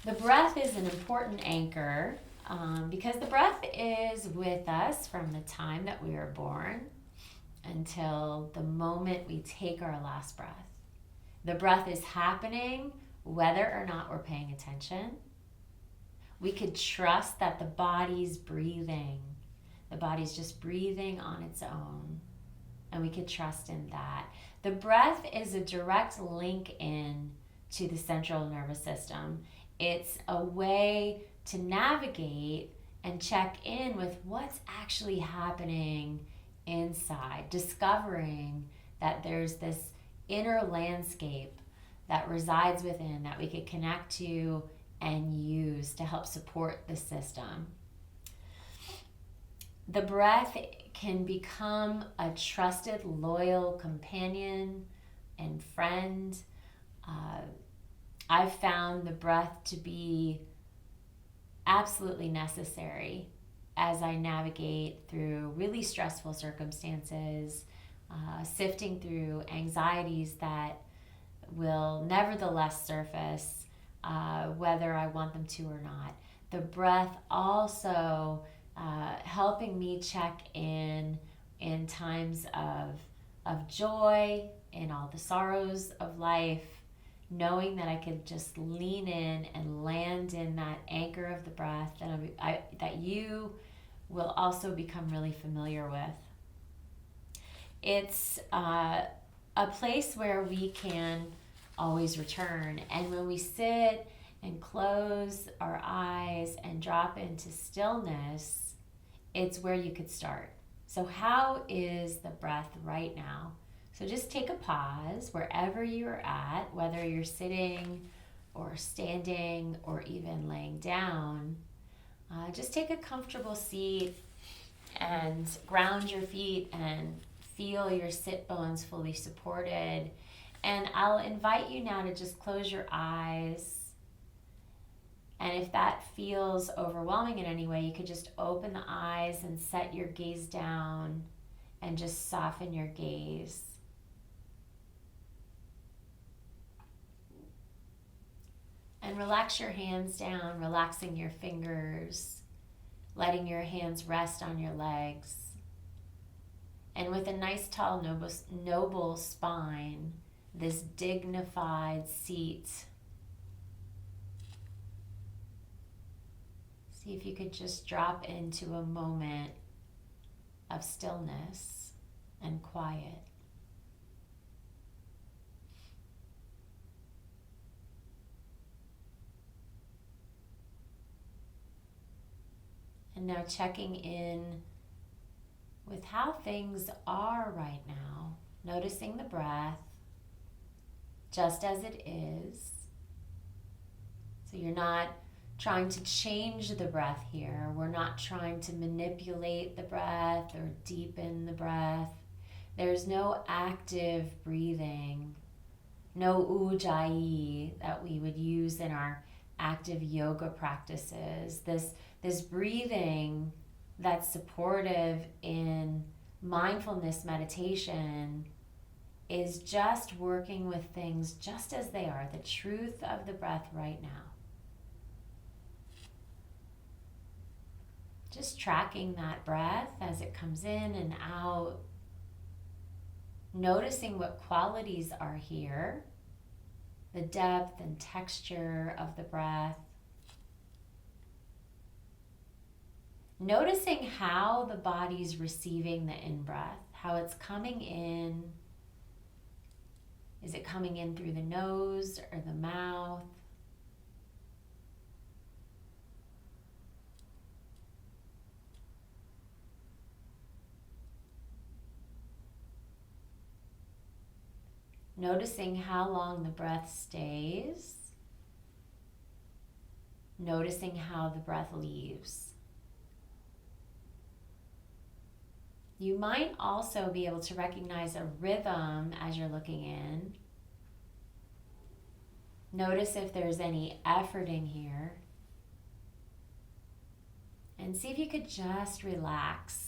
The breath is an important anchor because the breath is with us from the time that we are born until the moment we take our last breath. The breath is happening whether or not we're paying attention. We could trust that the body's breathing. The body's just breathing on its own. And we could trust in that. The breath is a direct link in to the central nervous system. It's a way to navigate and check in with what's actually happening inside, discovering that there's this inner landscape that resides within that we could connect to and use to help support the system. The breath can become a trusted, loyal companion and friend. I've found the breath to be absolutely necessary as I navigate through really stressful circumstances, sifting through anxieties that will nevertheless surface, whether I want them to or not. The breath also helping me check in times of joy, in all the sorrows of life, knowing that I could just lean in and land in that anchor of the breath that you will also become really familiar with. It's a place where we can always return. And when we sit and close our eyes and drop into stillness, it's where you could start. So how is the breath right now? So just take a pause wherever you're at, whether you're sitting or standing or even laying down. Just take a comfortable seat and ground your feet and feel your sit bones fully supported. And I'll invite you now to just close your eyes. And if that feels overwhelming in any way, you could just open the eyes and set your gaze down and just soften your gaze. And relax your hands down, relaxing your fingers, letting your hands rest on your legs. And with a nice, tall, noble spine, this dignified seat. See if you could just drop into a moment of stillness and quiet. And now checking in with how things are right now, noticing the breath just as it is. So you're not trying to change the breath here. We're not trying to manipulate the breath or deepen the breath. There's no active breathing, no ujjayi that we would use in our active yoga practices. This breathing that's supportive in mindfulness meditation is just working with things just as they are, the truth of the breath right now. Just tracking that breath as it comes in and out, noticing what qualities are here, the depth and texture of the breath. Noticing how the body's receiving the in-breath, how it's coming in. Is it coming in through the nose or the mouth? Noticing how long the breath stays. Noticing how the breath leaves. You might also be able to recognize a rhythm as you're looking in. Notice if there's any efforting here. And see if you could just relax.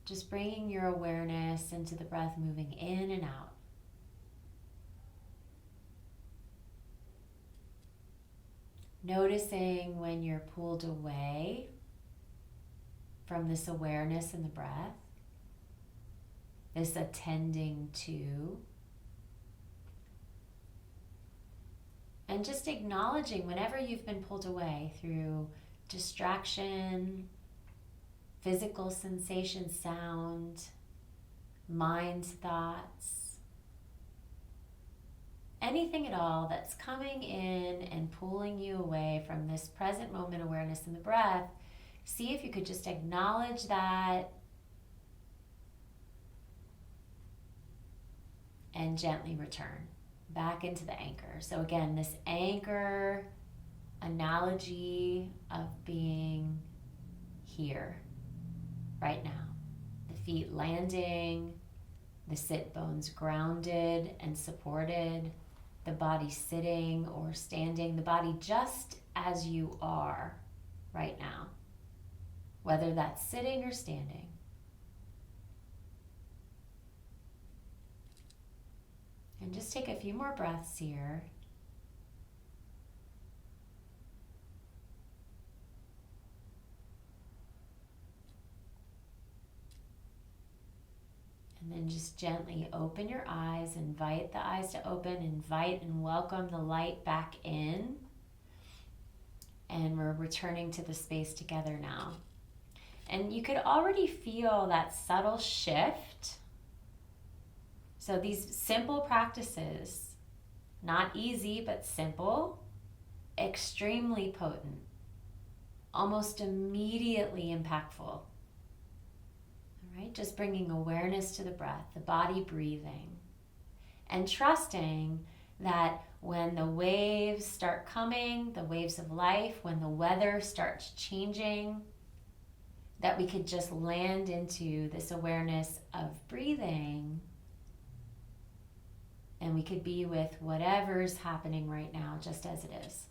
Just bringing your awareness into the breath moving in and out. Noticing when you're pulled away from this awareness in the breath, this attending to, and just acknowledging whenever you've been pulled away through distraction, physical sensation, sound, mind thoughts, anything at all that's coming in and pulling you away from this present moment awareness in the breath. See if you could just acknowledge that and gently return back into the anchor. So again, this anchor analogy of being here right now. The feet landing, the sit bones grounded and supported, the body sitting or standing, the body just as you are right now, whether that's sitting or standing. And just take a few more breaths here. And then just gently open your eyes, invite the eyes to open, invite and welcome the light back in. And we're returning to the space together now. And you could already feel that subtle shift. So these simple practices, not easy, but simple, extremely potent, almost immediately impactful. All right, just bringing awareness to the breath, the body breathing, and trusting that when the waves start coming, the waves of life, when the weather starts changing, that we could just land into this awareness of breathing, and we could be with whatever's happening right now just as it is.